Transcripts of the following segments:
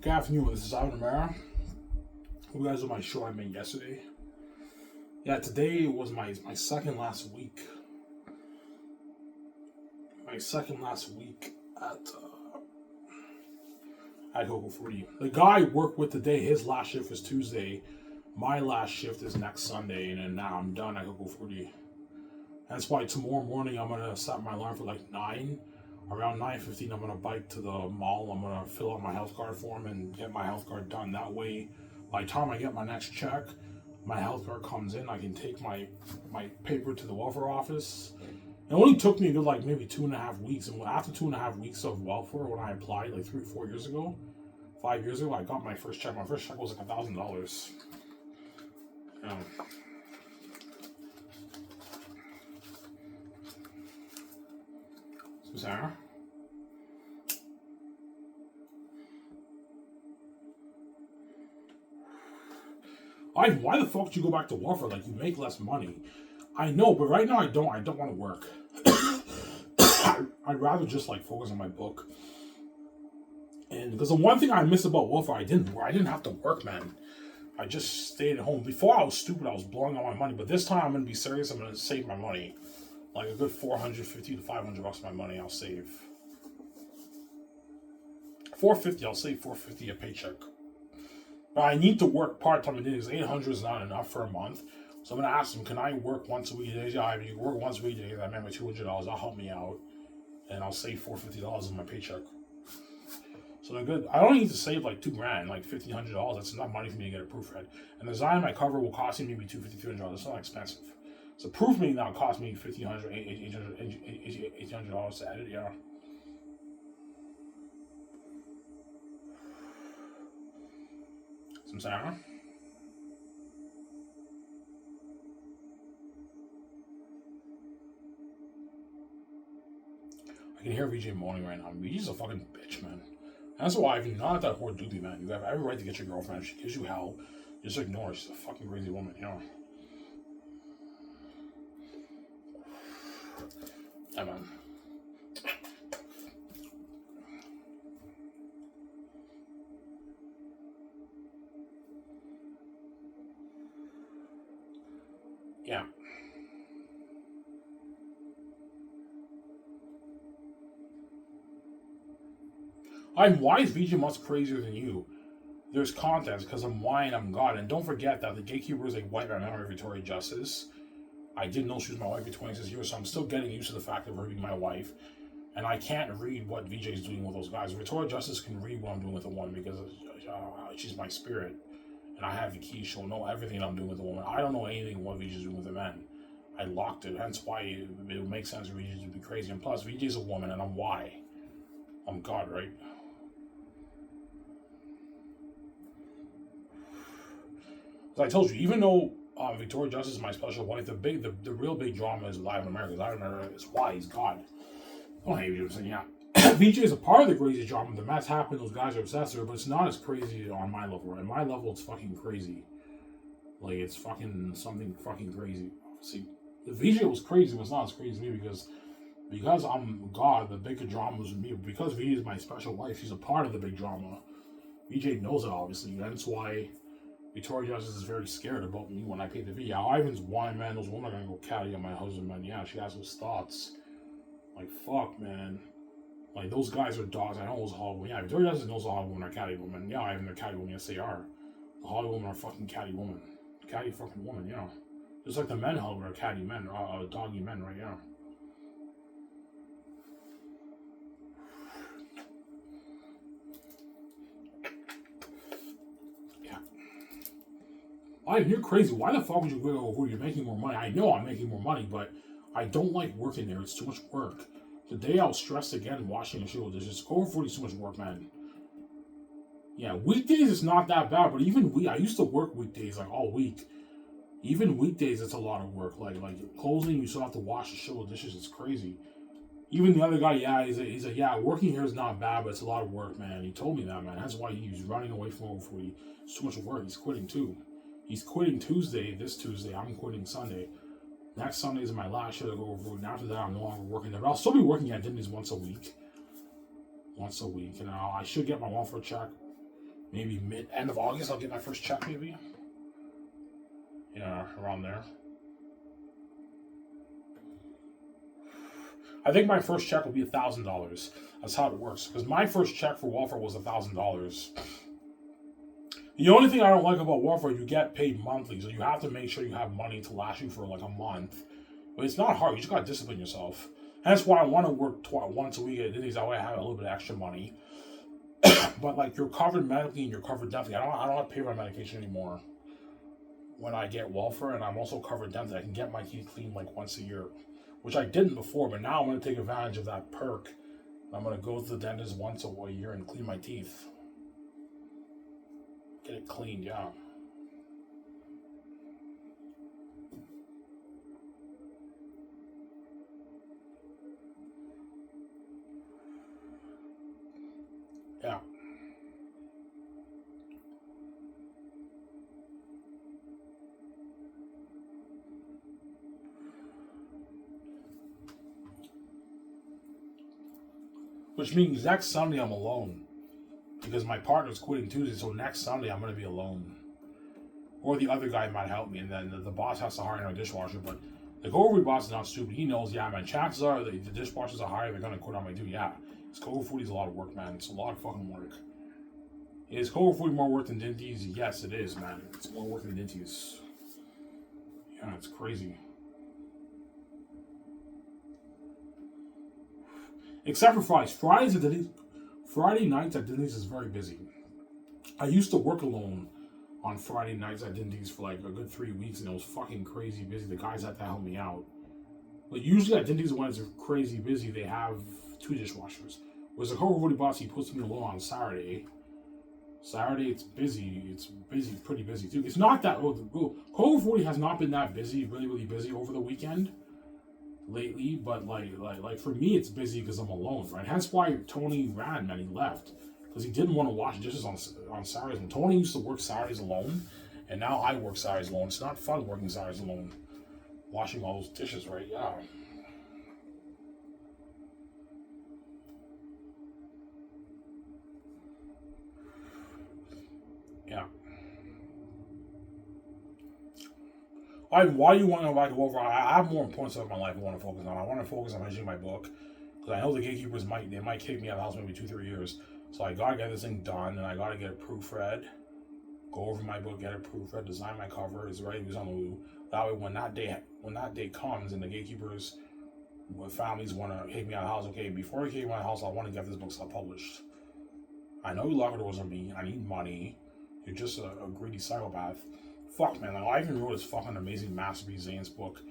Good afternoon, this is Ivan Amara. Hope you guys on my show I made yesterday. Yeah, today was my second last week. My second last week at Coco Fruity. The guy I worked with today, his last shift was Tuesday. My last shift is next Sunday, and then now I'm done at Coco Fruity. That's why tomorrow morning I'm gonna set my alarm for like 9. Around 9:15, I'm gonna bike to the mall. I'm gonna fill out my health card form and get my health card done. That way, by the time I get my next check, my health card comes in. I can take my paper to the welfare office. It only took me like maybe 2.5 weeks. And after 2.5 weeks of welfare, when I applied like 3-4 years ago, 5 years ago, I got my first check. My first check was like $1,000. Sarah? Why the fuck did you go back to welfare? Like, you make less money. I know, but right now I don't want to work. I'd rather just like focus on my book. And because the one thing I miss about welfare, I didn't have to work, man. I just stayed at home. Before I was stupid, I was blowing all my money, but this time I'm gonna be serious. I'm gonna save my money. Like a good $450 to $500 of my money I'll save. $450, I'll save $450 a paycheck. But I need to work part-time, and because $800 is not enough for a month. So I'm gonna ask them, can I work once a week? Yeah, if you work once a week, I make my $200, that'll help me out. And I'll save $450 in my paycheck. So they're good. I don't need to save like $2,000, like $1,500. That's enough money for me to get a proofread. And the design of my cover will cost me maybe $250, $300. It's not expensive. So proof me now cost me $1,500, $800 to edit, yeah. Some sound. I can hear VJ moaning right now. VJ's a fucking bitch, man. That's why if you're not that whore doobie, man, you have every right to get your girlfriend. If she gives you hell, just ignore her. She's a fucking crazy woman, you know. Yeah, man. Yeah. Why is VJ much crazier than you? There's context, because I'm white and I'm God. And don't forget that the gatekeeper is a white man, not Victoria Justice. I didn't know she was my wife for 26 years, so I'm still getting used to the fact of her being my wife. And I can't read what VJ is doing with those guys. Victoria Justice can read what I'm doing with a woman because she's my spirit. And I have the key. She'll know everything I'm doing with a woman. I don't know anything what VJ is doing with a man. I locked it. Hence why it would make sense for VJ to be crazy. And plus, VJ is a woman, and I'm why. I'm God, right? As I told you, even though Victoria Justice is my special wife, the real big drama is Live in America. Live in America is why he's God. I don't hate you. I'm saying, yeah. VJ is a part of the crazy drama. The mess happened. Those guys are obsessed with her, but it's not as crazy on my level. Right? My level, it's fucking crazy. Like, it's fucking something fucking crazy. See, the VJ was crazy, but it's not as crazy as me because I'm God. The bigger drama was with me. Because VJ is my special wife, she's a part of the big drama. VJ knows it, obviously. That's why Victoria Justice is very scared about me when I pay the fee. Yeah, Ivan's wine, man. Those women are gonna go catty on my husband, man. Yeah, she has those thoughts. Like, fuck, man. Like, those guys are dogs. I know those Hollywood women. Yeah, Victoria Justice knows the Hollywood women are catty women. Yeah, Ivan, they're catty women. Yes, they are. The Hollywood women are fucking catty women. Catty fucking women, yeah. Just like the men Hollywood are catty men, doggy men, right? Yeah. You're crazy. Why the fuck would you go over? You're making more money. I know I'm making more money, but I don't like working there. It's too much work. Today I was stressed again washing the shoe dishes. Over 40 is too much work, man. Yeah, weekdays is not that bad, but even I used to work weekdays like all week. Even weekdays, it's a lot of work. Like closing, you still have to wash the show dishes. It's crazy. Even the other guy, yeah, he's like, yeah, working here is not bad, but it's a lot of work, man. He told me that, man. That's why he's running away from over 40. It's too much work. He's quitting too. He's quitting this Tuesday. I'm quitting Sunday. Next Sunday is my last show to go over. And after that, I'm no longer working there. But I'll still be working at Disney's once a week. And I should get my welfare check maybe end of August, I'll get my first check, maybe. Yeah, around there. I think my first check will be $1,000. That's how it works. Because my first check for welfare was $1,000. The only thing I don't like about welfare, you get paid monthly, so you have to make sure you have money to last you for like a month. But it's not hard. You just gotta discipline yourself. That's why I want to work once a week at Disney's. That way I have a little bit of extra money. But like you're covered medically and you're covered dentally. I don't have to pay for my medication anymore when I get welfare, and I'm also covered dentally. I can get my teeth cleaned like once a year, which I didn't before. But now I'm gonna take advantage of that perk. I'm gonna go to the dentist once a year and clean my teeth. Get it cleaned, yeah. Yeah. Which means next Sunday I'm alone. Because my partner's quitting Tuesday, so next Sunday I'm going to be alone. Or the other guy might help me, and then the boss has to hire another dishwasher. But the Go-Over boss is not stupid. He knows, yeah, man, chances are the dishwashers are hired, they're going to quit on my duty. Yeah, because Go-Over Foodie's a lot of work, man. It's a lot of fucking work. Is Go-Over Foodie more work than Dinty's? Yes, it is, man. It's more work than Dinty's. Yeah, it's crazy. Except for Fridays. Friday nights at Dinty's is very busy. I used to work alone on Friday nights at Dinty's for like a good 3 weeks, and it was fucking crazy busy. The guys had to help me out. But usually at Dinty's, when it's crazy busy, they have 2 dishwashers. Whereas the Go-Over Foodie boss, he puts me alone on Saturday. Saturday, it's busy. It's busy, pretty busy too. It's not that. Go-Over Foodie has not been that busy, really busy over the weekend lately, but like for me, it's busy because I'm alone, right? Hence why Tony ran, man. He left because he didn't want to wash dishes on Saturdays. And Tony used to work Saturdays alone, and now I work Saturdays alone. It's not fun working Saturdays alone, washing all those dishes, right? Yeah. Yeah. Why do you want to go back to Wolverine? I have more important stuff in my life I want to focus on. I want to focus on finishing my book because I know the gatekeepers might kick me out of the house maybe 2-3 years. So I gotta get this thing done, and I gotta get it proofread. Go over my book, get it proofread, design my cover, it's ready to be on the Lulu. That way, when that day comes, and the gatekeepers, when families want to kick me out of the house, okay, before you kick me out of the house, I want to get this book self-published. I know you lock the doors on me. I need money. You're just a greedy psychopath. Fuck, man. Like, I even wrote this fucking amazing masterpiece, Zane's book.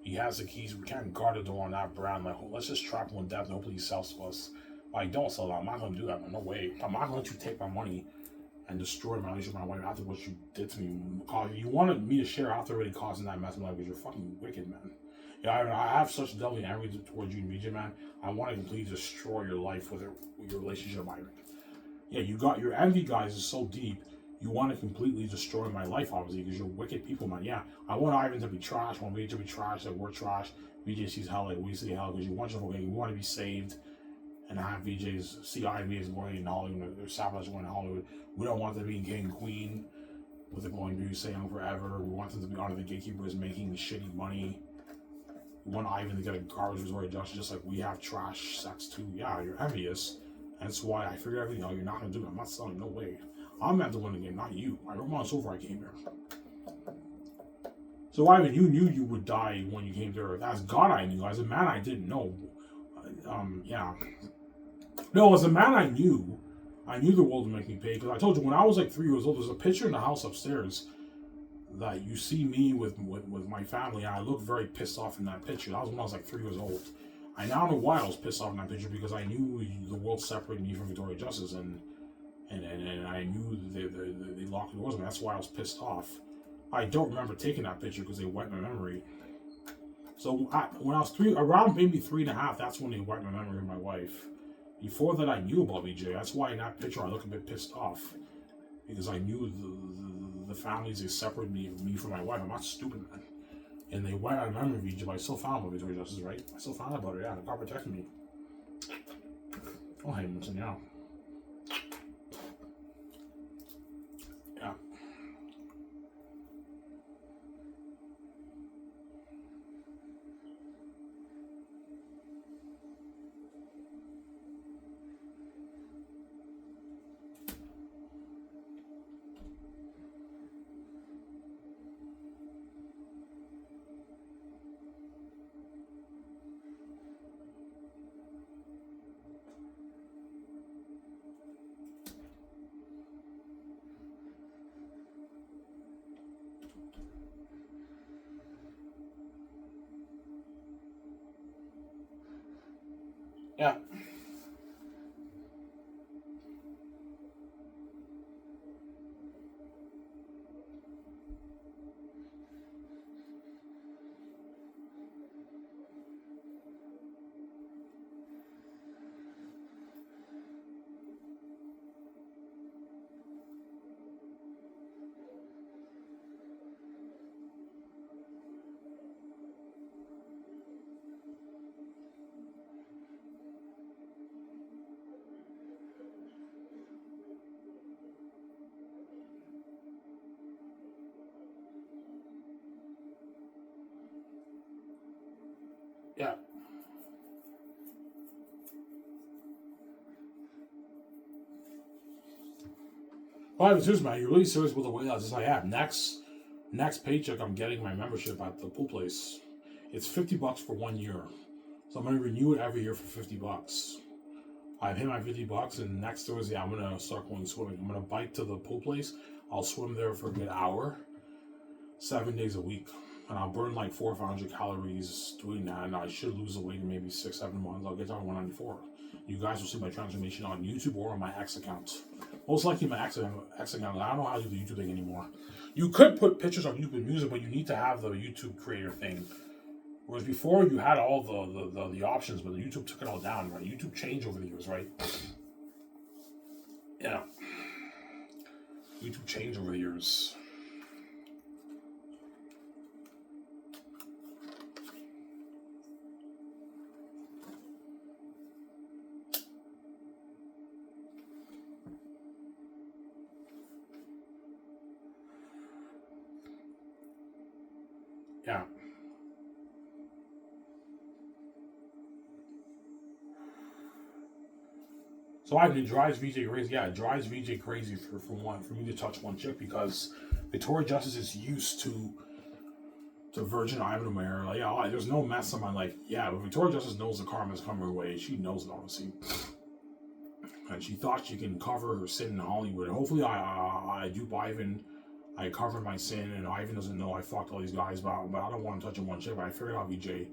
He has the keys. We can't guard the door on that brand. Like, let's just trap him with death and hopefully he sells to us. Like, don't sell that. I'm not going to do that, man. No way. I'm not going to let you take my money and destroy my relationship with my wife after what you did to me. You wanted me to share after already causing that mess in my life because you're fucking wicked, man. Yeah, I have such devil envy towards you and BJ, man. I want to completely destroy your life with your relationship with Ivan. Yeah, you got your envy, guys, is so deep. You want to completely destroy my life, obviously, because you're wicked people, man. Yeah, I want Ivan to be trash. I want BJ to be trash. Like, we're trash. BJ sees hell like we see hell because you want your okay. You want to be saved and have BJ's see Ivan as going in Hollywood or Savage going to Hollywood. We don't want them being king and queen with the going to be staying forever. We want them to be under the gatekeepers making shitty money. We want Ivan to get a garbage resort adjusted just like we have trash sex too. Yeah, you're envious. That's why I figured everything out. You're not going to do it. I'm not selling. No way. I'm at the win the game, not you. I wrote my soul before I came here. So Ivan, you knew you would die when you came to Earth. As God, I knew. As a man, I didn't know. Yeah. No, as a man, I knew. I knew the world would make me pay. Because I told you, when I was like 3 years old, there's a picture in the house upstairs that you see me with my family. And I looked very pissed off in that picture. That was when I was like 3 years old. I now know why I was pissed off in that picture, because I knew the world separated me from Victoria Justice, and I knew they locked the doors on me. That's why I was pissed off. I don't remember taking that picture because they wiped my memory. So when I was around maybe 3.5, that's when they wiped my memory of my wife. Before that, I knew about BJ. That's why in that picture I look a bit pissed off, because I knew the families, they separated me from my wife. I'm not stupid, man. And they wiped out my memory of BJ, but I still found about Victoria Justice, right? I still found out about her. Yeah, God protected me. Oh, hey, listen, yeah. Yeah. Yeah. Well, I'm serious, man. You're really serious with the weight loss. Yes, I have. Next paycheck, I'm getting my membership at the pool place. It's $50 for 1 year, so I'm gonna renew it every year for $50. I've hit my $50, and next Thursday I'm gonna start going swimming. I'm gonna bike to the pool place. I'll swim there for a good hour, 7 days a week, and I'll burn like 400 calories doing that. And I should lose the weight in maybe 6-7 months. I'll get down to 194. You guys will see my transformation on YouTube or on my X account. Most likely my X account. I don't know how to do the YouTube thing anymore. You could put pictures on YouTube Music, but you need to have the YouTube creator thing. Whereas before you had all the options, but YouTube took it all down, right? YouTube changed over the years, right? Yeah. YouTube changed over the years. Yeah. So it drives VJ crazy. Yeah, it drives VJ crazy for me to touch one chick because Victoria Justice is used to Virgin Ivan O'Mara. Like, yeah, there's no mess on my life. Yeah, but Victoria Justice knows the karma's coming her way. She knows it, obviously. And she thought she can cover her sin in Hollywood. Hopefully, I dupe Ivan. I covered my sin, and Ivan doesn't know I fucked all these guys, but I don't want to touch him one chick. But I figured out, VJ,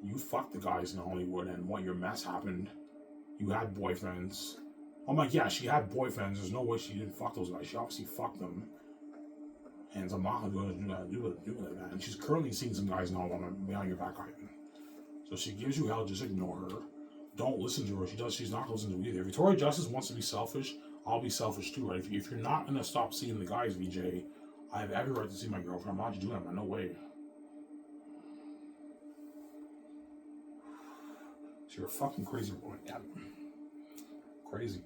you fucked the guys in Hollywood, and what your mess happened. You had boyfriends. I'm like, yeah, she had boyfriends. There's no way she didn't fuck those guys. She obviously fucked them. And so I'm not going to do it like that. And she's currently seeing some guys now behind your back, Ivan. So she gives you hell, just ignore her. Don't listen to her. She's not going to listen to you either. If Victoria Justice wants to be selfish, I'll be selfish too, right? If you're not going to stop seeing the guys, VJ, I have every right to see my girlfriend. I'm not doing that, man. No way. So you're a fucking crazy woman. Yeah. Crazy.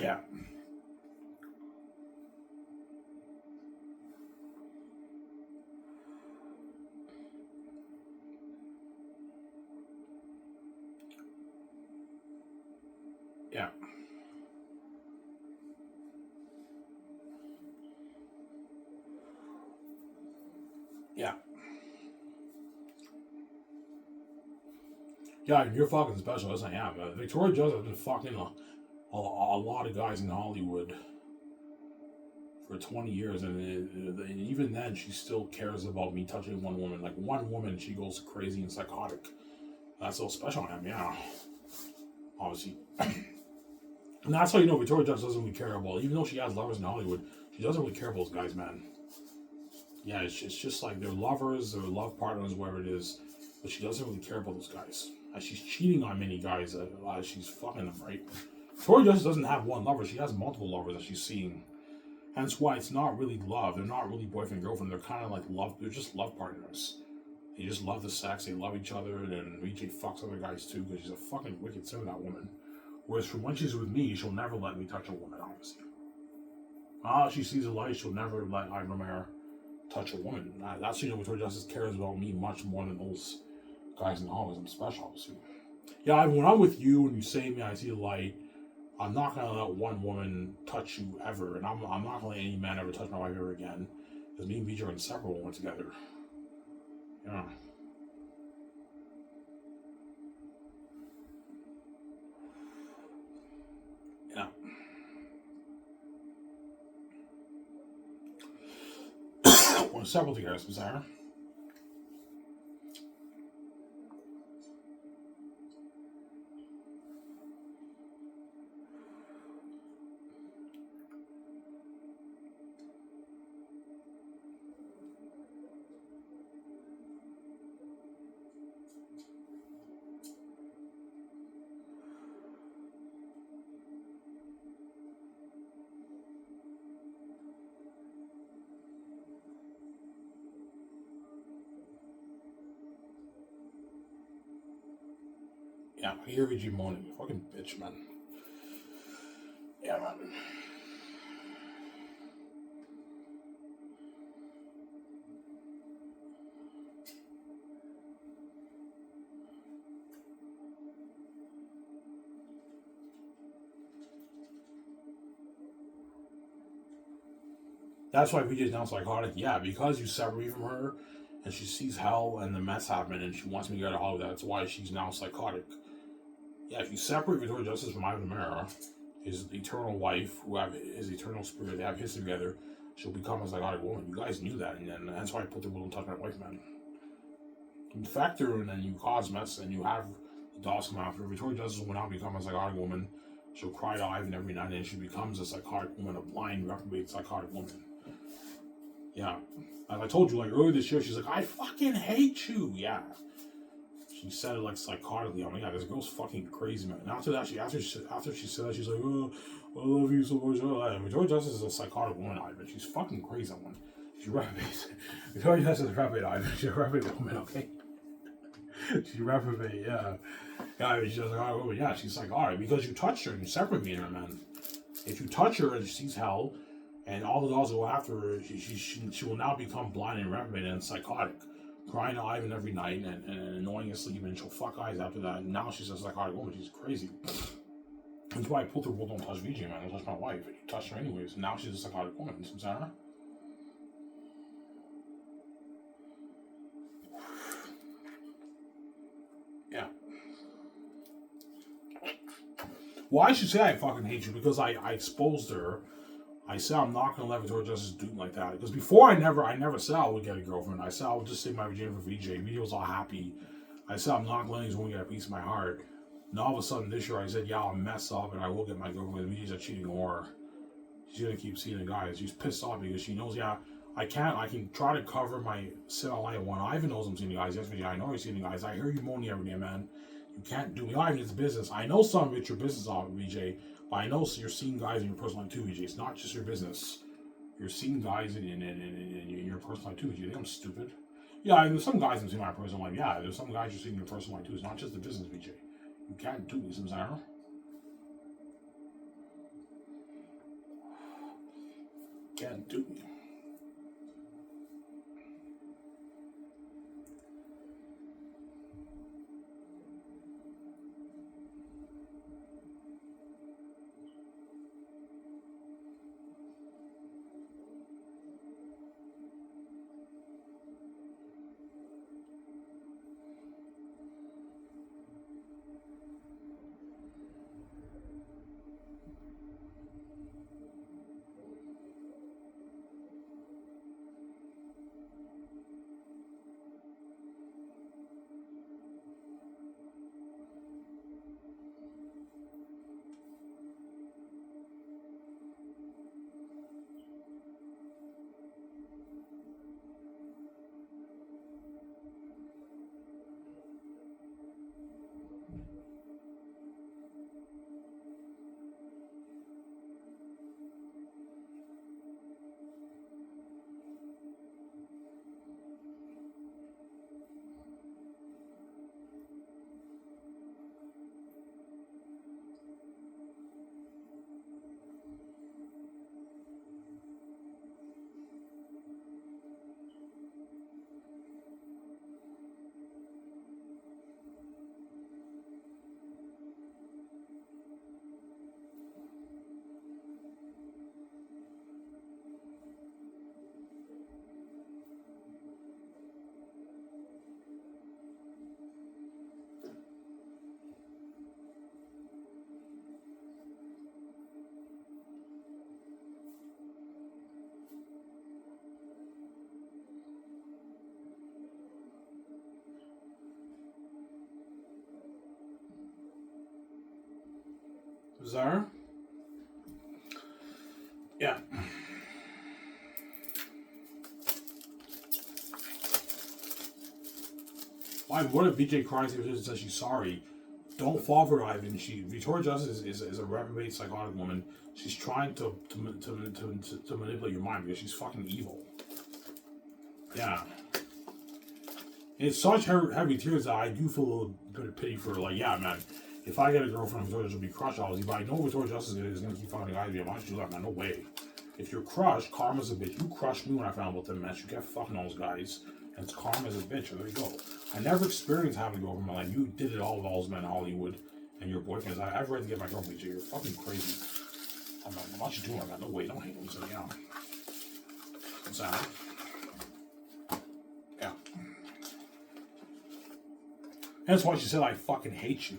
Yeah. Yeah. Yeah. Yeah, you're fucking special, as I am. Victoria Justice has been fucking a lot of guys in Hollywood for 20 years, and even then, she still cares about me touching one woman. Like, one woman, she goes crazy and psychotic. That's how special I am, yeah. Obviously. And that's how you know Victoria Justice doesn't really care about, even though she has lovers in Hollywood, she doesn't really care about those guys, man. Yeah, it's just like they're lovers, they're love partners, whatever it is, but she doesn't really care about those guys. She's cheating on many guys, she's fucking them, right? Victoria Justice doesn't have one lover, she has multiple lovers that she's seeing. Hence why it's not really love. They're not really boyfriend girlfriend. They're kind of like love. They're just love partners. They just love the sex. They love each other. And then VJ fucks other guys too because she's a fucking wicked sin, that woman. Whereas from when she's with me, she'll never let me touch a woman, obviously. She sees a light, she'll never let Ivan O'Mara touch a woman. That's, Victoria Justice cares about me much more than those guys in the hallways. I'm special, obviously. Yeah, when I'm with you and you save me, I see the light. I'm not gonna let one woman touch you ever, and I'm not gonna let any man ever touch my wife ever again. Because me and BJ are inseparable when we're together. Yeah. Yeah. We're inseparable together, Sarah. Yeah, here we moaning. Fucking bitch, man. Yeah, man. That's why VJ's now psychotic. Yeah, because you separate from her and she sees hell and the mess happen and she wants me to go to Hollywood. That's why she's now psychotic. Yeah, if you separate Victoria Justice from Ivan Amara, his eternal wife, who have his eternal spirit, they have history together, she'll become a psychotic woman. You guys knew that, and that's why I put the rule and touch my wife, man. Infect her, and then you cause mess, and you have the dogs come after her. Victoria Justice will now become a psychotic woman. She'll cry to Ivan every night, and she becomes a psychotic woman, a blind, reprobate psychotic woman. Yeah. As I told you, like earlier this year, she's like, I fucking hate you. Yeah. She said it like psychotically. I'm like, yeah, this girl's fucking crazy, man. And after that, after she said that, she's like, oh, I love you so much. Victoria Justice is a psychotic woman, Ivan. She's fucking crazy, one. She's reprobate. Victoria Justice is reprobate, Ivan. She's a reprobate woman, okay? She's reprobate, yeah. Yeah, she's a psychotic woman. Yeah, she's psychotic because you touched her and you separate me and her, man. If you touch her and she sees hell, and all the dogs go after her, she will now become blind and reprobate and psychotic, crying to Ivan every night and annoying his sleep, and she'll fuck eyes after that. And now she's a psychotic woman. She's crazy. That's why I pulled the rule: don't touch VJ, man. Don't touch my wife. And you touched her anyways. And now she's a psychotic woman. You see what I'm saying? Yeah. Well, I should say I fucking hate you because I exposed her. I said I'm not gonna let Victoria Justice do like that. Because before I never said I would get a girlfriend. I said I would just save my virginity for VJ. VJ was all happy. I said I'm not letting this woman get a piece of my heart. And all of a sudden this year I said, yeah, I'll mess up and I will get my girlfriend. VJ's a cheating whore. She's gonna keep seeing the guys. She's pissed off because she knows, yeah, I can try to cover my sin on light one. Ivan knows I'm seeing the guys. Yes, VJ, I know you're seeing the guys. I hear you moaning every day, man. You can't do me. Ivan, it's business. I know some of it's your business off, VJ. But I know you're seeing guys in your personal life too, VJ. It's not just your business. You're seeing guys in your personal life too, VJ. You think I'm stupid? Yeah, there's some guys I'm seeing in my personal life. Yeah, there's some guys you're seeing in your personal life too. It's not just the business, VJ. You can't do this, Sarah. Can't do me. Zara? Yeah. Why? What if BJ cries and says she's sorry? Don't fall for Ivan. Victoria Justice is a reprobate psychotic woman. She's trying to manipulate your mind because she's fucking evil. Yeah. And it's such heavy tears that I do feel a little bit of pity for her. Like, yeah, man, if I get a girlfriend, Victoria will be crushed, obviously, but I know Victoria Justice is going to keep fucking Ivy. I'm not like, man, no way. If you're crushed, karma's a bitch. You crushed me when I found out them, man. You kept fucking those guys. And it's karma's a bitch. There you go. I never experienced having a girlfriend in my life. You did it all with all those men in Hollywood and your boyfriends. I've read to get my girlfriend, you're fucking crazy. I'm like, what you doing? I got no way. Don't hate them. So, yeah. What's that? Yeah. That's why she said, I fucking hate you.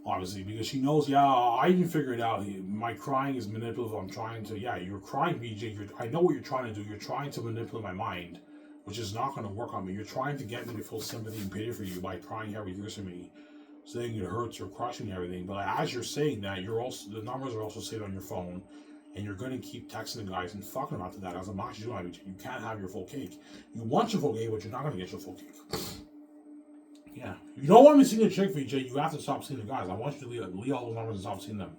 Obviously, because she knows, yeah, I even figured out my crying is manipulative. I'm trying to, yeah, you're crying, BJ. I know what you're trying to do. You're trying to manipulate my mind, which is not going to work on me. You're trying to get me to feel sympathy and pity for you by crying heavy tears for me, saying it hurts, you're crushing everything. But as you're saying that, you're also, the numbers are also saved on your phone, and you're going to keep texting the guys and fucking about to that. As I'm not doing, you can't have your full cake. You want your full cake, but you're not going to get your full cake. Yeah. You don't want me seeing a chick, VJ, you have to stop seeing the guys. I want you to leave all those numbers and stop seeing them.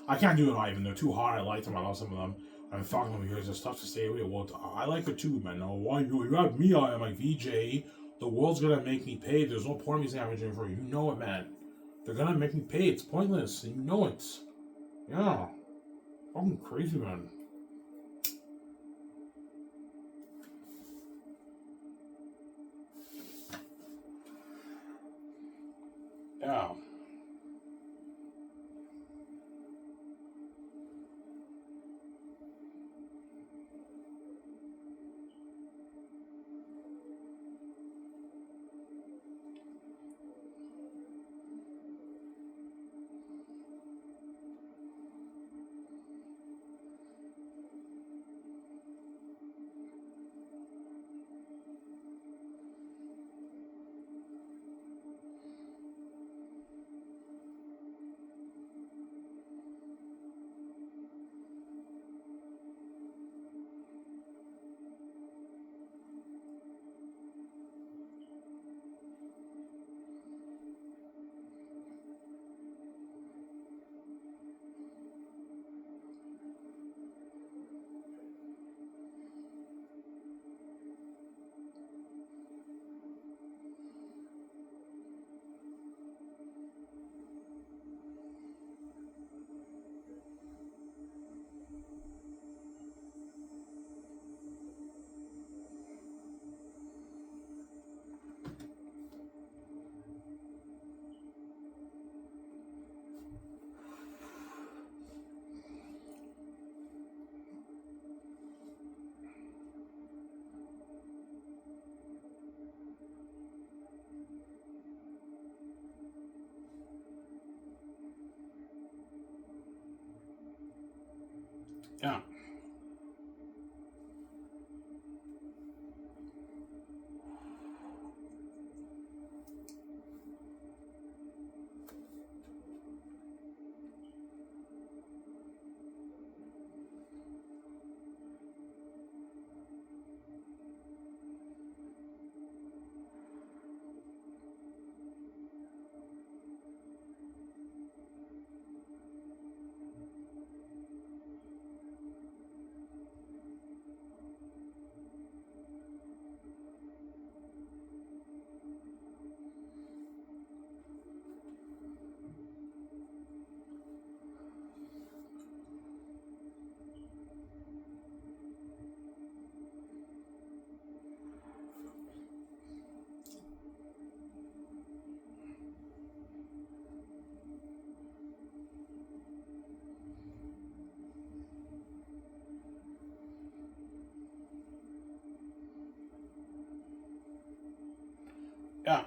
I can't do it even. They're too hot. I like them. I love some of them. I'm fucking them here. There's stuff to stay away. Well, I like her too, man. No, why you have me on? I'm like, VJ, the world's gonna make me pay. There's no point in me saying I'm doing for you. You know it, man. They're gonna make me pay. It's pointless. And you know it. Yeah. Fucking crazy, man. Yeah. Yeah. Yeah.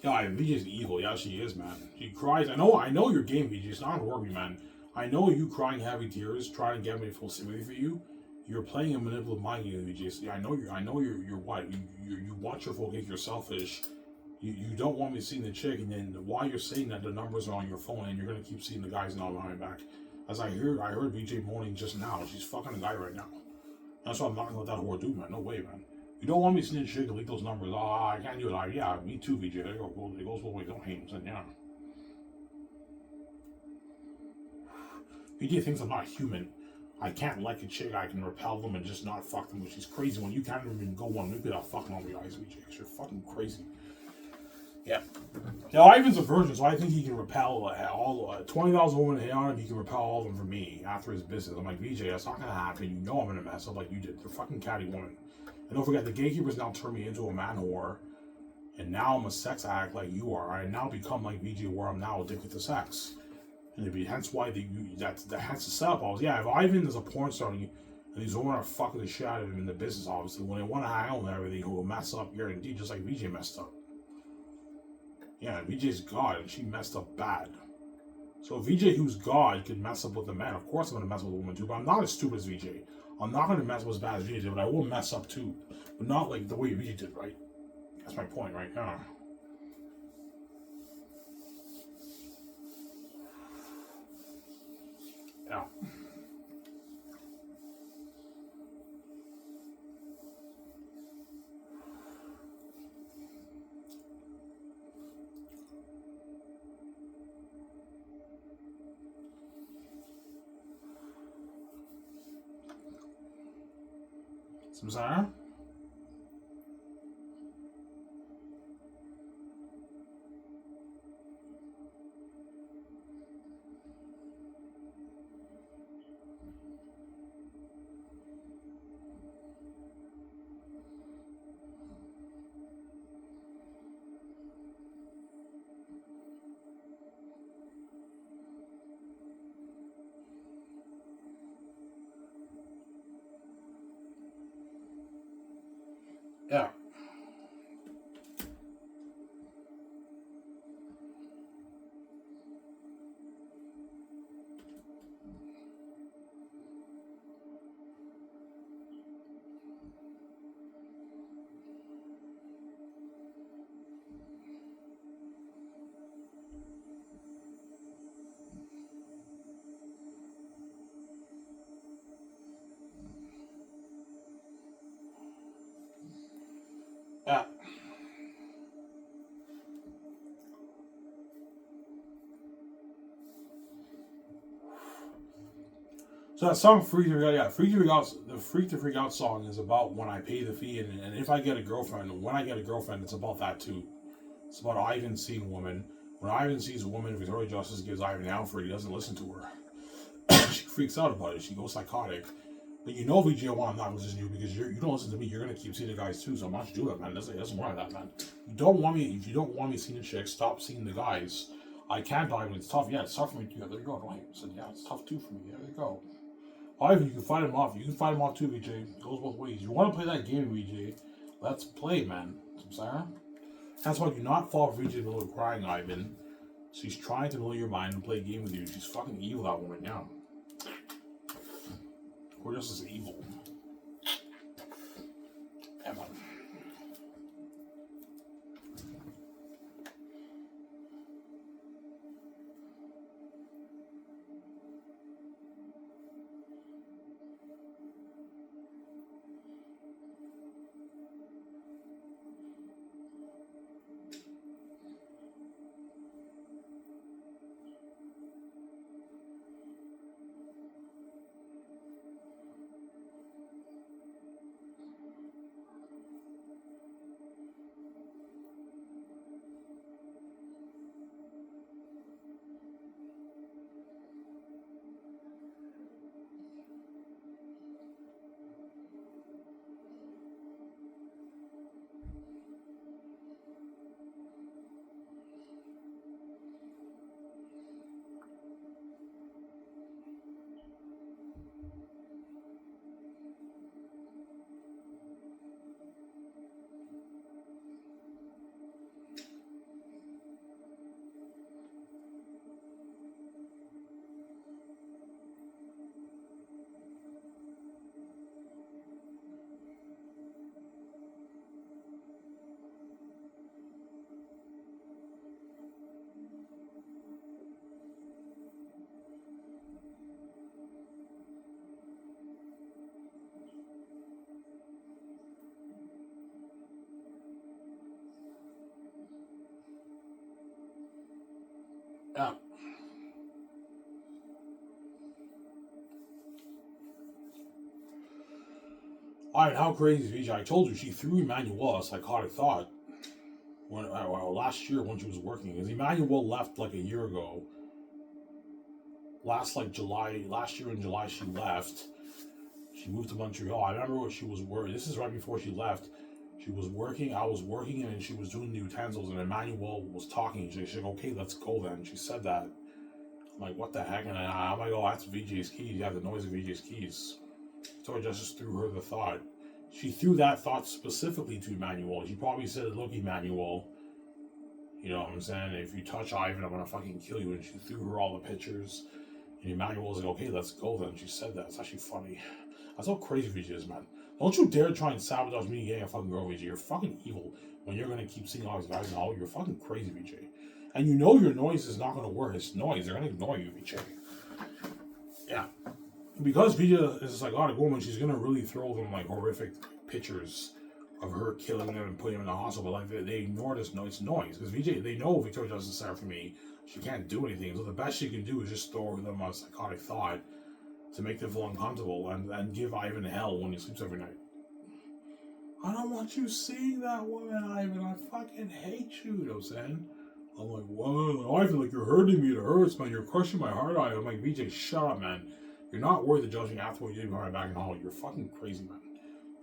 Yeah, VJ's evil. Yeah, she is, man. She cries. I know your game, VJ. It's not horrible, man. I know you crying heavy tears, trying to get me full sympathy for you. You're playing a manipulative mind game, VJ. So, yeah, I know you're what? You want your full cake. You're selfish. You don't want me seeing the chick, and then while you're saying that, the numbers are on your phone, and you're gonna keep seeing the guys now behind my back. As I heard VJ moaning just now. She's fucking a guy right now. That's what I'm not gonna let that whore do, man. No way, man. You don't want me seeing the chick and leak those numbers. Oh, I can't do it. Yeah, me too, VJ. There you go. Well, it goes both ways. Don't hate him. Yeah. VJ thinks I'm not human. I can't like a chick. I can repel them and just not fuck them. Which is crazy when you can't even go one week without fucking all the guys, VJ. You're fucking crazy. Yeah. Now, Ivan's a virgin, so I think he can repel all 20,000 women hit on him. He can repel all of them from me after his business. I'm like, VJ, that's not gonna happen. You know I'm gonna mess up like you did. You're a fucking catty woman. And don't forget, the gatekeepers now turn me into a man whore, and now I'm a sex addict like you are. I now become like VJ, where I'm now addicted to sex, and it'd be hence why that's the setup. I was if Ivan is a porn star and these women are fucking the shit out of him in the business, obviously when they want to hang out and everything, who will mess up guaranteed, just like VJ messed up. Yeah, VJ's God, and she messed up bad. So VJ, who's God, could mess up with a man. Of course, I'm gonna mess with a woman too, but I'm not as stupid as VJ. I'm not gonna mess with as bad as VJ did, but I will mess up too. But not like the way VJ did, right? That's my point, right? Yeah. Samsara? Yeah. Yeah. So that song Freak to Freak Out, Freak to Freak Out, the Freak to Freak Out song is about when I pay the fee, and if I get a girlfriend, and when I get a girlfriend, it's about that too. It's about Ivan seeing a woman. When Ivan sees a woman, Victoria Justice gives Ivan Alfred, he doesn't listen to her. She freaks out about it. She goes psychotic. But you know, VJ1, I'm not going to listen to you because you don't listen to me. You're going to keep seeing the guys too. So I'm not do it, man. It doesn't work like that, man. You don't want me. If you don't want me seeing the chicks, stop seeing the guys. I can't, Ivan. It's tough. Yeah, it's tough for me too. There you go. Don't hate me. So, yeah, it's tough too for me. There you go. Ivan, you can fight him off. You can fight him off too, VJ. It goes both ways. You want to play that game, VJ? Let's play, man. Sarah? That's why do not fall for VJ in the middle of crying, Ivan. She's trying to blow your mind and play a game with you. She's fucking evil, that woman, now. We're just as evil. Yeah, man. Alright, how crazy is VJ? I told you she threw Emmanuel a psychotic thought when last year when she was working. Because Emmanuel left like a year ago. Last year in July she left. She moved to Montreal. I remember what she was working. This is right before she left. She was working. I was working, and she was doing the utensils. And Emmanuel was talking. She's like, "Okay, let's go then." She said that. I'm like, "What the heck?" And I'm like, "Oh, that's VJ's keys. Yeah, the noise of VJ's keys." So I just threw her the thought. She threw that thought specifically to Emmanuel. She probably said, "Look, Emmanuel, you know what I'm saying? If you touch Ivan, I'm gonna fucking kill you." And she threw her all the pictures. And Emmanuel was like, "Okay, let's go then." She said that. It's actually funny. That's how crazy VJ is, man. Don't you dare try and sabotage me getting a fucking girl, VJ. You're fucking evil when you're gonna keep seeing all these guys and all. You're fucking crazy, VJ. And you know your noise is not gonna work. It's noise. They're gonna ignore you, VJ. Yeah. Because VJ is a psychotic woman, she's gonna really throw them like horrific pictures of her killing them and putting them in the hospital. But like they ignore this noise. Because VJ, they know Victoria Justice is there for me. She can't do anything. So the best she can do is just throw them a psychotic thought to make them feel uncomfortable and give Ivan hell when he sleeps every night. I don't want you seeing that woman, Ivan. I fucking hate you. You know what I'm saying? I'm like, whoa, Ivan, like you're hurting me. It hurts, man. You're crushing my heart, Ivan. I'm like, VJ, shut up, man. You're not worth the judging after what you did behind my back in Hollywood. You're fucking crazy, man.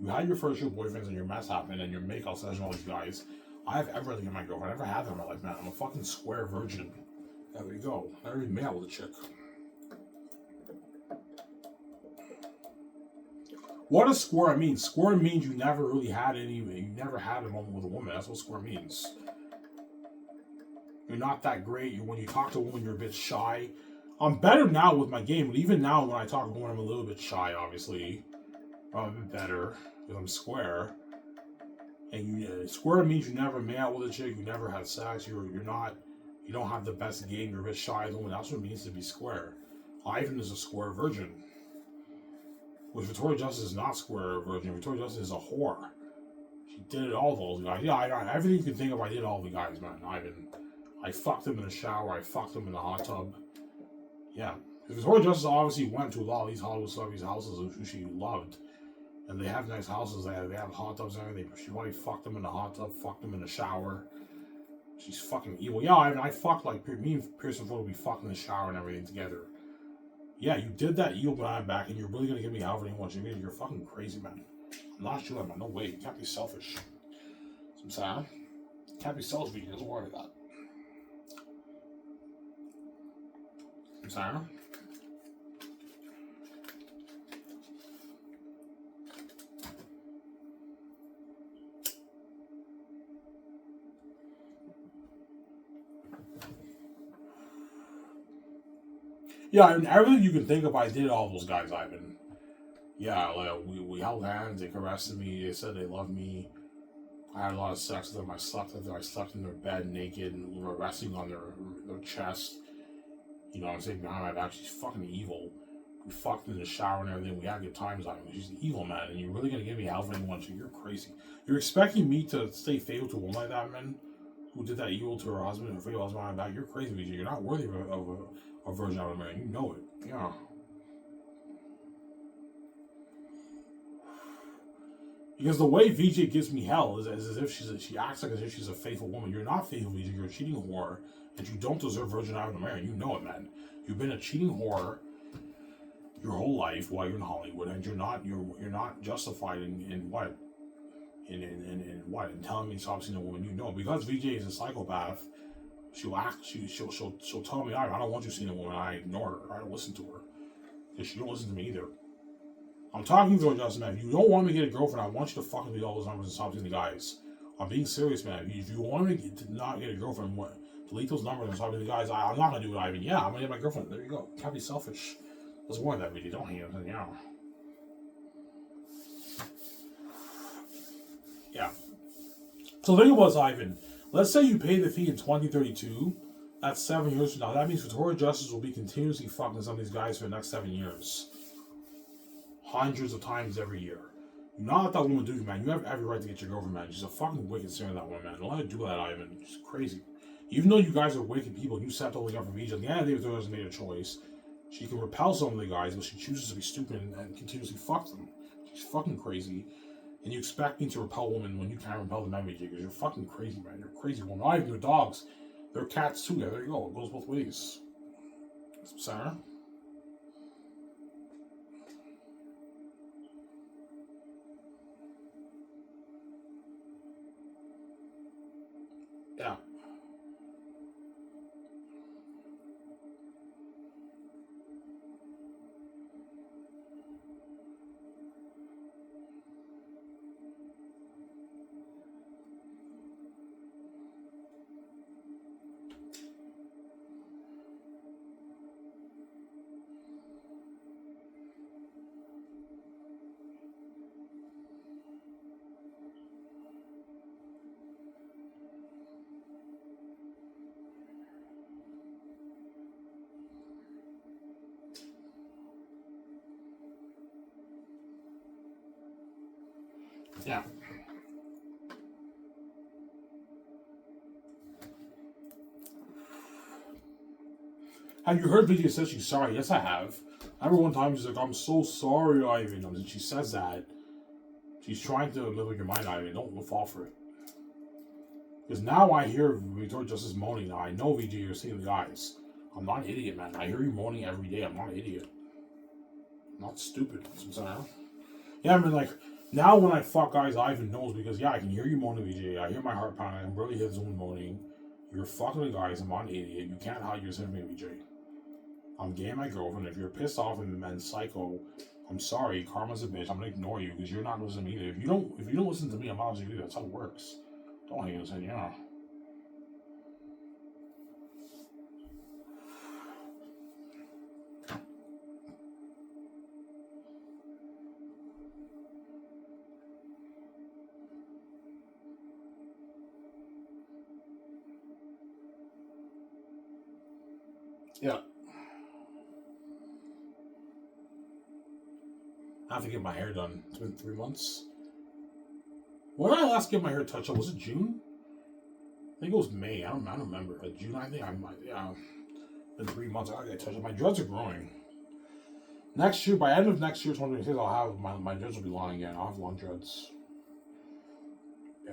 You had your first year boyfriends and your mess happened and your make-out session with all these guys. I have everything in my girlfriend. I never had them in my life, man. I'm a fucking square virgin. There we go. I never even made out with a chick. What does square mean? Square means you never really had you never had a moment with a woman. That's what square means. You're not that great. When you talk to a woman, you're a bit shy. I'm better now with my game, but even now when I talk to a woman, I'm a little bit shy, obviously. I'm a bit better because I'm square. And square means you never made out with a chick, you never had sex, you don't have the best game, you're a bit shy of the woman. That's what it means to be square. Ivan is a square virgin. Which Victoria Justice is not square virgin. Victoria Justice is a whore. She did it all those guys. Yeah, everything you can think of, I did all the guys, man. Ivan. I fucked them in the shower. I fucked them in the hot tub. Yeah. Victoria Justice obviously went to a lot of these Hollywood celebrities' houses who she loved. And they have nice houses. They have hot tubs and everything. She probably fucked them in the hot tub, fucked them in the shower. She's fucking evil. Yeah, I fucked like me and Pearson Ford, we fucked in the shower and everything together. Yeah, you did that evil behind my back, and you're really gonna give me however you want. You're fucking crazy, man. I'm not sure, man. No way. You can't be selfish. I'm saying, you can't be selfish. You don't worry about that. I'm saying. Yeah, I mean, everything you can think of, I did all those guys, Ivan. Yeah, like, we held hands, they caressed me, they said they loved me. I had a lot of sex with them, I slept with them, I slept in their bed naked, and we were resting on their chest. You know what I'm saying, behind my back. She's fucking evil. We fucked in the shower and everything, we had good times, Ivan. She's an evil, man, and you're really gonna give me hell for anyone. You're crazy. You're expecting me to stay faithful to a woman like that, man? Who did that evil to her husband, her faithful husband behind my back? You're crazy, VJ. You're not worthy of a virgin out of a man. You know it. Yeah. Because the way VJ gives me hell is as if she acts like as if she's a faithful woman. You're not faithful, VJ. You're a cheating whore, and you don't deserve virgin out of a man. You know it, man. You've been a cheating whore your whole life while you're in Hollywood, and you're not justified in what? In what? In telling me to stop seeing a woman. You know, because VJ is a psychopath. She'll tell me, I don't want you seeing a woman. I ignore her. I don't listen to her. Because she don't listen to me either. I'm talking to her, Justin, man. If you don't want me to get a girlfriend, I want you to fucking delete all those numbers and stop seeing the guys. I'm being serious, man. If you want me to not get a girlfriend, delete those numbers and stop seeing the guys. I'm not going to do it, Ivan. Yeah, I'm going to get my girlfriend. There you go. Can't be selfish. Let's warn that video. Don't hate him. Yeah. Yeah. So think about this, Ivan. Let's say you pay the fee in 2032. That's 7 years from now. That means Victoria Justice will be continuously fucking some of these guys for the next 7 years. Hundreds of times every year. You not let that woman do you, man. You have every right to get your girlfriend, man. She's a fucking wicked sinner, that woman, man. Don't let her do that, Ivan. She's crazy. Even though you guys are wicked people, you set totally up from each other. At the end of the day, Victoria hasn't made a choice. She can repel some of the guys, but she chooses to be stupid and continuously fuck them. She's fucking crazy. And you expect me to repel women when you can't repel the men, VJ, because you're fucking crazy, man. You're a crazy woman. Not even your dogs. They're cats too. Yeah, there you go. It goes both ways. Sarah? Yeah. Yeah. Have you heard Lydia says she's sorry? Yes, I have. I remember one time she's like, I'm so sorry, Ivan. And she says that. She's trying to live with your mind, Ivan. Don't fall for it. Because now I hear Victoria Justice moaning. Now I know, VJ, you're seeing the guys. I'm not an idiot, man. I hear you moaning every day. I'm not an idiot. I'm not stupid. Yeah, I mean, like, now when I fuck guys, Ivan knows because, yeah, I can hear you moaning, VJ. I hear my heart pounding. I can barely hear Zoom moaning. You're fucking the guys. I'm not an idiot. You can't hide yourself from me, VJ. I'm gay, my girlfriend. If you're pissed off and psycho, I'm sorry. Karma's a bitch. I'm gonna ignore you because you're not listening to me either. If you don't listen to me, I'm not listening to you. That's how it works. Don't hate us, yeah. Yeah. I have to get my hair done. It's been 3 months. When did I last get my hair touched up? Was it June? I think it was May. I don't remember. June, I think I might. Yeah. Been 3 months. I gotta get touched up. My dreads are growing. Next year, by end of next year, 2026, I'll have my dreads will be long again. I'll have long dreads. Yeah.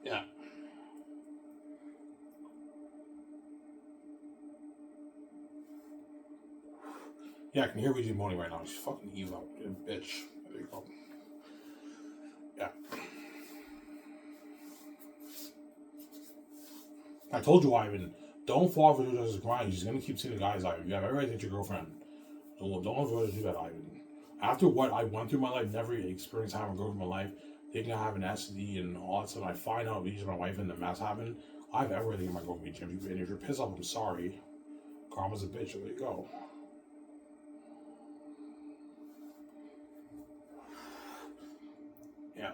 Yeah. Yeah, I can hear Ouija moaning right now. She's fucking evil. Bitch. There you go. Yeah. I told you, Ivan, don't fall for Justice grind. She's gonna keep seeing the guys, Ivan. You have every right to hit your girlfriend. Don't ever do that, Ivan. After what I went through in my life, never experienced having a girl in my life, thinking I have an STD and all that stuff. I find out Ouija's my wife and the mess happened. I have everything in my girlfriend, Jim. And if you're pissed off, I'm sorry. Karma's a bitch. There you go. Yeah.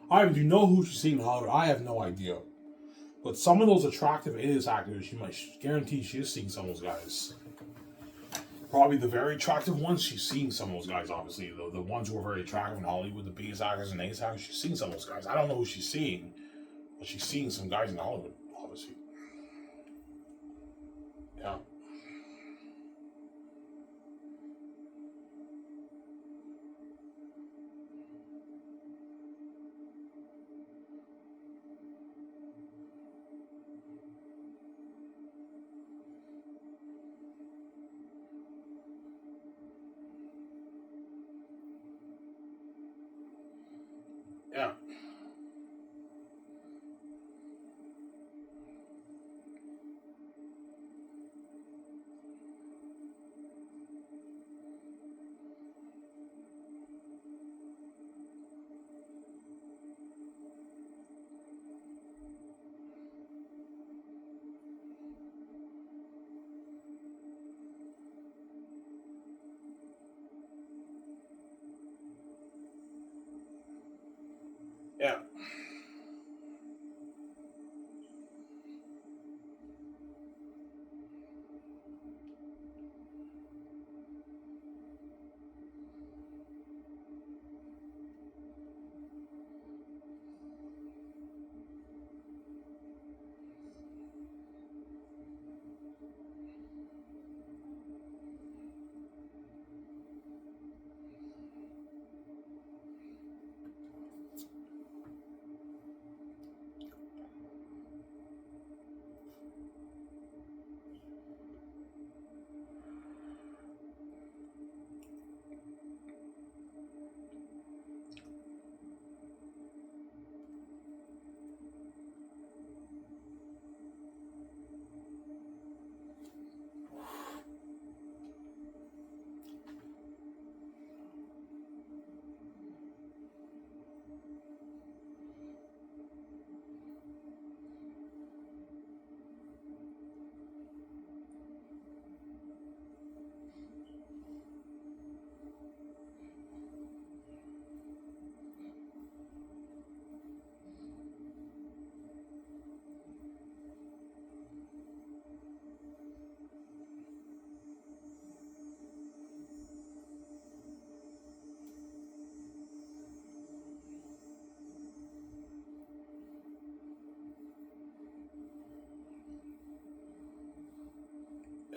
Ivan, do you know who she's seeing in Hollywood? I have no idea. But some of those attractive alias actors, she might guarantee she is seeing some of those guys. Probably the very attractive ones, she's seeing some of those guys, obviously. The ones who are very attractive in Hollywood, the biggest actors and ace actors, she's seeing some of those guys. I don't know who she's seeing, but she's seeing some guys in Hollywood, obviously. Yeah. Yeah.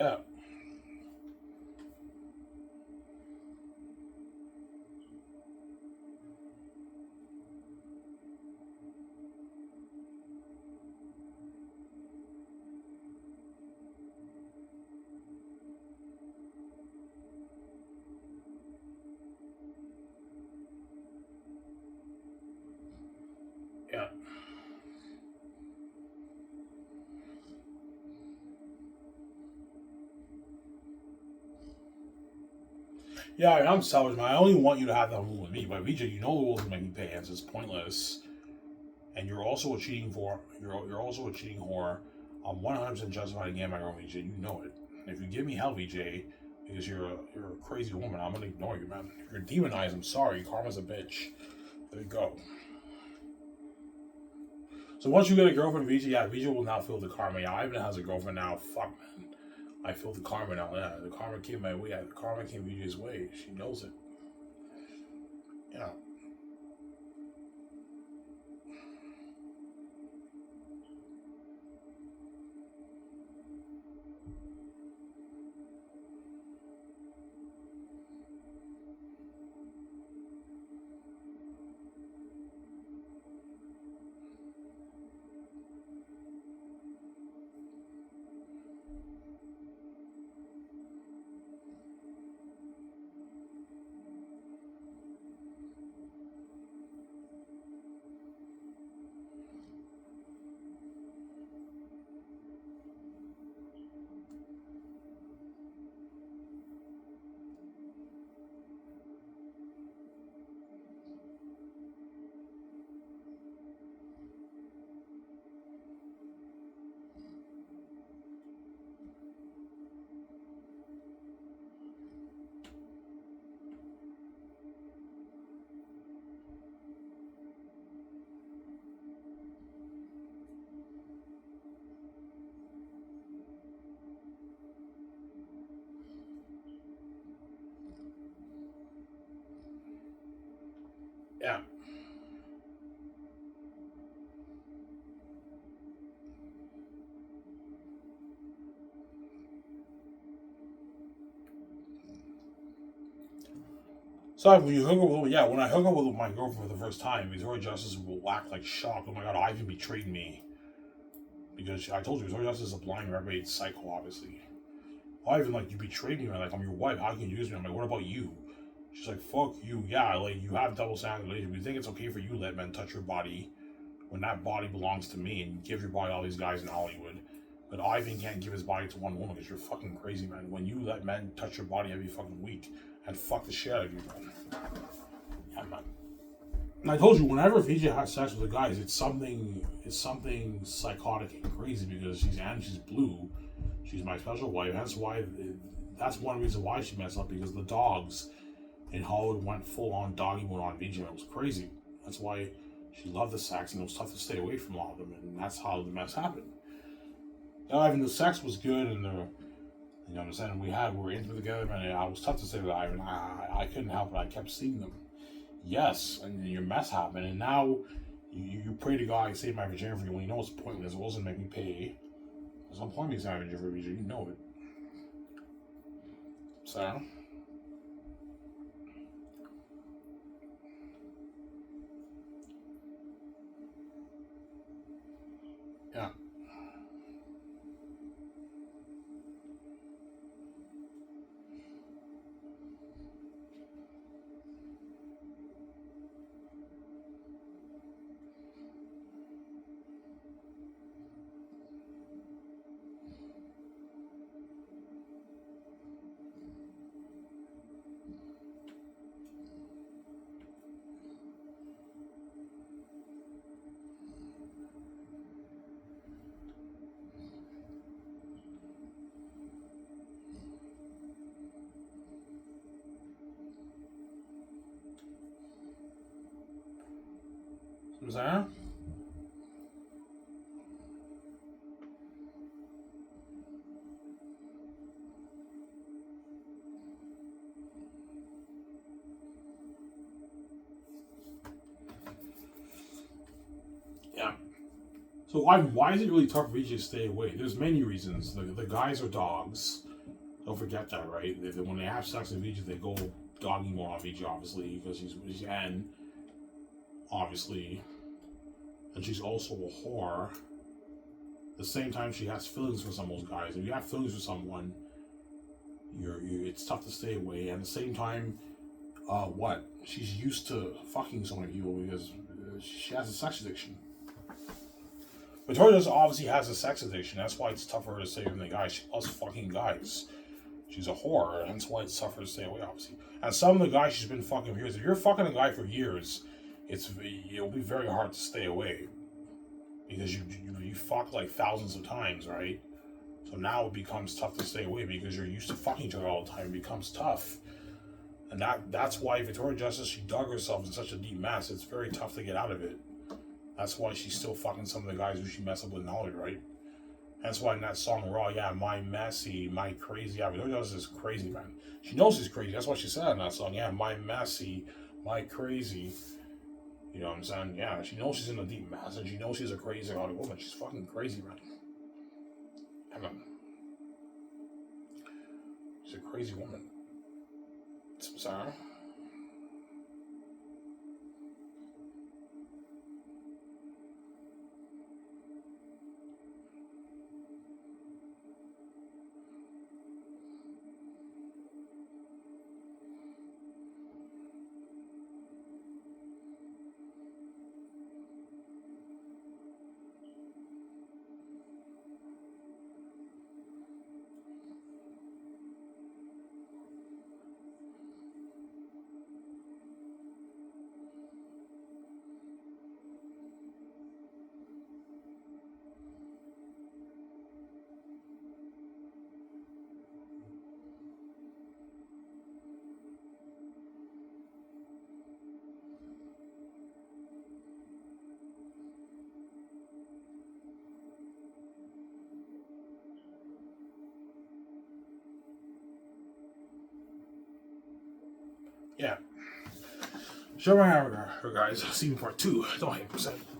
Yeah. Yeah. Yeah, I'm selfish, man. I only want you to have that rule with me. But VJ, you know the rules make me pay hands. It's pointless. And you're also a cheating whore. You're also a cheating whore. I'm 100% justified in getting my girl, VJ. You know it. And if you give me hell, VJ, because you're a crazy woman, I'm gonna ignore you, man. If you're demonized, I'm sorry. Karma's a bitch. There you go. So once you get a girlfriend, VJ, yeah, VJ will now feel the karma. Yeah, Ivan has a girlfriend now. Fuck, man. I feel the karma now. Yeah, the karma came my way. Yeah, the karma came VJ's way. She knows it. Yeah. Yeah. So when you hook up with, yeah, when I hook up with my girlfriend for the first time, Victoria Justice will act like shocked. Oh my god, Ivan betrayed me. Because I told you, Victoria Justice is a blind, reprobate psycho, obviously. Ivan, like, you betrayed me, man. Like, I'm your wife. How can you use me? I'm like, what about you? She's like, fuck you. Yeah, like, you have double standard relationship. You think it's okay for you to let men touch your body when that body belongs to me and you give your body to all these guys in Hollywood. But Ivan can't give his body to one woman because you're fucking crazy, man. When you let men touch your body every fucking week and fuck the shit out of you, man. Yeah, man. And I told you, whenever VJ has sex with the guys, it's something psychotic and crazy because she's blue. She's my special wife. That's one reason why she messed up because the dogs in Hollywood went full on doggy mode on VJ. It was crazy. That's why she loved the sex and it was tough to stay away from all of them, and that's how the mess happened. Now, even the sex was good and you know what I'm saying, we were intimate together, and I was tough to stay with Ivan. I couldn't help it. I kept seeing them. Yes, and your mess happened, and now you pray to God, I save my virginity for you when you know it's pointless. It wasn't make me pay. There's no point in me saving my virginity. You know it. So, yeah. So, yeah. So why is it really tough for VJ to stay away? There's many reasons. The guys are dogs. Don't forget that, right? When they have sex with Vijay, they go doggy more on Vijay, obviously, because and obviously, and she's also a whore. At the same time, she has feelings for some of those guys. If you have feelings for someone, it's tough to stay away. And at the same time, she's used to fucking so many people because she has a sex addiction. Victoria Justice obviously has a sex addiction. That's why it's tougher to stay away from the guys. She loves fucking guys. She's a whore, and that's why it's tougher to stay away, obviously. And some of the guys she's been fucking for years, if you're fucking a guy for years, it'll be very hard to stay away. Because you fuck like thousands of times, right? So now it becomes tough to stay away because you're used to fucking each other all the time. It becomes tough. And that's why Victoria Justice, she dug herself in such a deep mess. It's very tough to get out of it. That's why she's still fucking some of the guys who she messed up with in Hollywood, right? That's why in that song, Raw, yeah, my messy, my crazy. Yeah, Victoria Justice is crazy, man. She knows she's crazy. That's what she said in that song. Yeah, my messy, my crazy. You know what I'm saying? Yeah, she knows she's in a deep mess, and she knows she's a crazy Hollywood woman. She's fucking crazy, man. Yeah, man. She's a crazy woman. Sorry? Yeah. Show my hamburger, guys. See me part 2. Don't hate %.